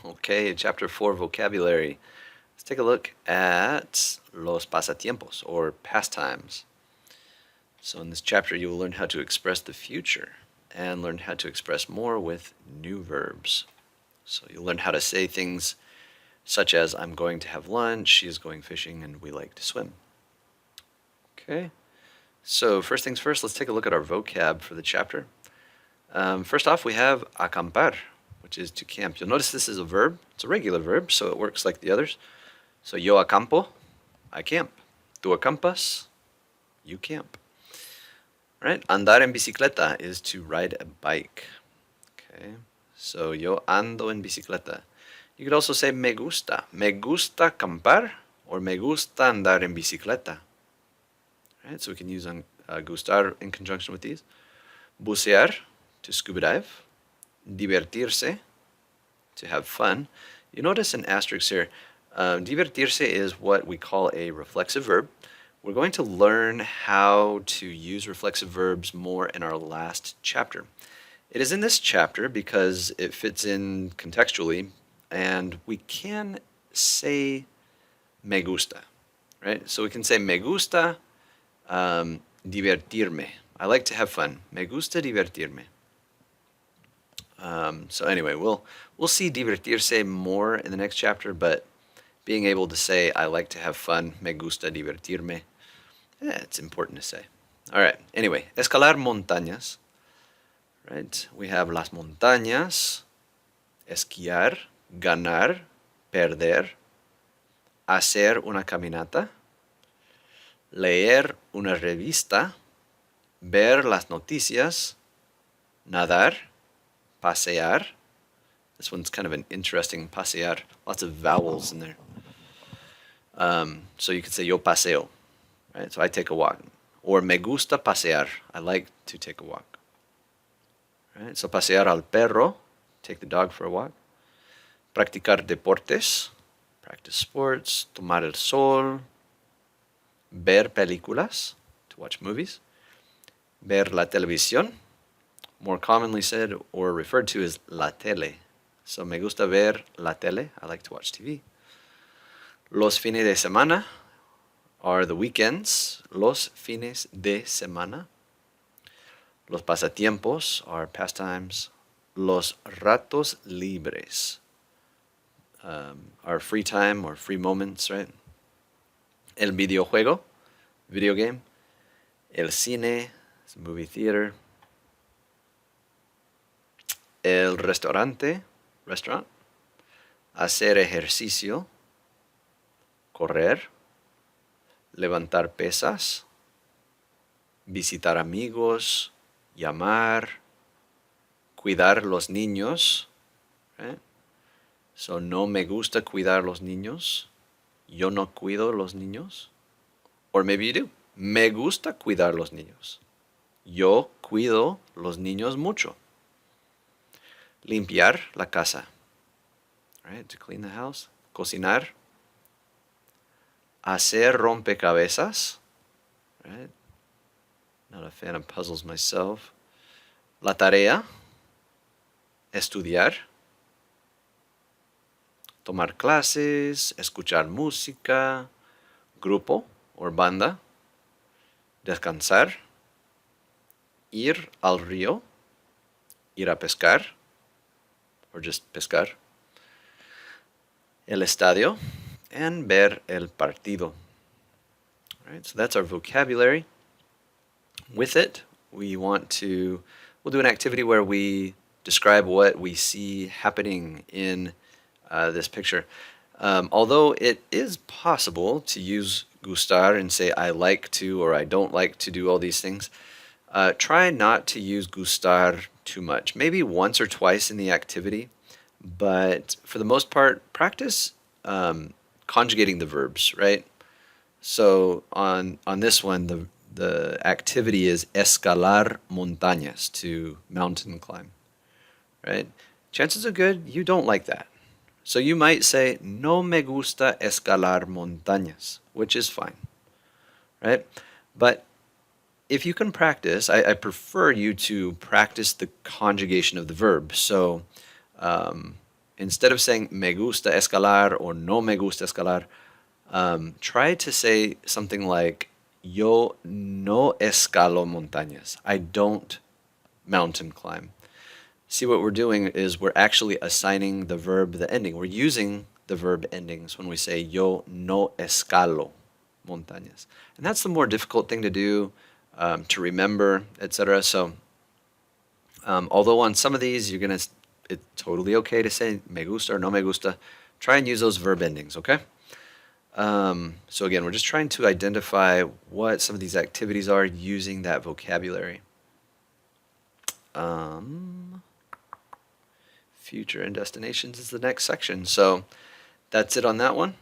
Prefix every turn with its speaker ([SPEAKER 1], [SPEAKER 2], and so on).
[SPEAKER 1] Okay, chapter 4, vocabulary. Let's take a look at los pasatiempos, or pastimes. So in this chapter, you will learn how to express the future and learn how to express more with new verbs. So you'll learn how to say things such as, I'm going to have lunch, she is going fishing, and we like to swim. Okay, so first things first, let's take a look at our vocab for the chapter. First off, we have acampar, which is to camp. You'll notice this is a verb. It's a regular verb, so it works like the others. So yo acampo, I camp. Tú acampas, you camp. Right? Andar en bicicleta is to ride a bike. Okay, so yo ando en bicicleta. You could also say me gusta. Me gusta acampar or me gusta andar en bicicleta. Right? So we can use gustar in conjunction with these. Bucear, to scuba dive. Divertirse, to have fun. You notice an asterisk here. Divertirse is what we call a reflexive verb. We're going to learn how to use reflexive verbs more in our last chapter. It is in this chapter because it fits in contextually, and we can say me gusta, right? So we can say me gusta divertirme. I like to have fun. Me gusta divertirme. So anyway, we'll see divertirse more in the next chapter, but being able to say I like to have fun, me gusta divertirme, it's important to say. All right, anyway, escalar montañas, right? We have las montañas, esquiar, ganar, perder, hacer una caminata, leer una revista, ver las noticias, nadar, pasear. This one's kind of an interesting pasear. Lots of vowels in there. So you could say yo paseo, right? So I take a walk. Or me gusta pasear. I like to take a walk. Right? So pasear al perro, take the dog for a walk. Practicar deportes, practice sports. Tomar el sol, ver películas, to watch movies. Ver la televisión, more commonly said or referred to as la tele. So me gusta ver la tele. I like to watch TV. Los fines de semana are the weekends. Los fines de semana. Los pasatiempos are pastimes. Los ratos libres are free time or free moments, right? El videojuego, video game. El cine, it's a movie theater. El restaurante, restaurant. Hacer ejercicio, correr. Levantar pesas. Visitar amigos, llamar. Cuidar los niños. Right? So no me gusta cuidar los niños. Yo no cuido los niños. Or maybe you do. Me gusta cuidar los niños. Yo cuido los niños mucho. Limpiar la casa, right? To clean the house. Cocinar. Hacer rompecabezas, right? Not a fan of puzzles myself. La tarea. Estudiar. Tomar clases. Escuchar música. Grupo or banda. Descansar. Ir al río. Ir a pescar. Or just pescar. El estadio, and ver el partido. All right, so that's our vocabulary. With it, we'll do an activity where we describe what we see happening in this picture. Although it is possible to use gustar and say I like to or I don't like to do all these things, try not to use gustar too much. Maybe once or twice in the activity, but for the most part, practice conjugating the verbs, right? So on this one, the activity is escalar montañas, to mountain climb, right? Chances are good you don't like that. So you might say, no me gusta escalar montañas, which is fine, right? But if you can practice, I prefer you to practice the conjugation of the verb. So instead of saying me gusta escalar or no me gusta escalar, try to say something like yo no escalo montañas. I don't mountain climb. See, what we're doing is we're actually assigning the verb the ending. We're using the verb endings when we say yo no escalo montañas. And that's the more difficult thing to do, to remember, etc. So although on some of these it's totally okay to say me gusta or no me gusta, try and use those verb endings, okay? So again, we're just trying to identify what some of these activities are using that vocabulary. Future and destinations is the next section. So that's it on that one.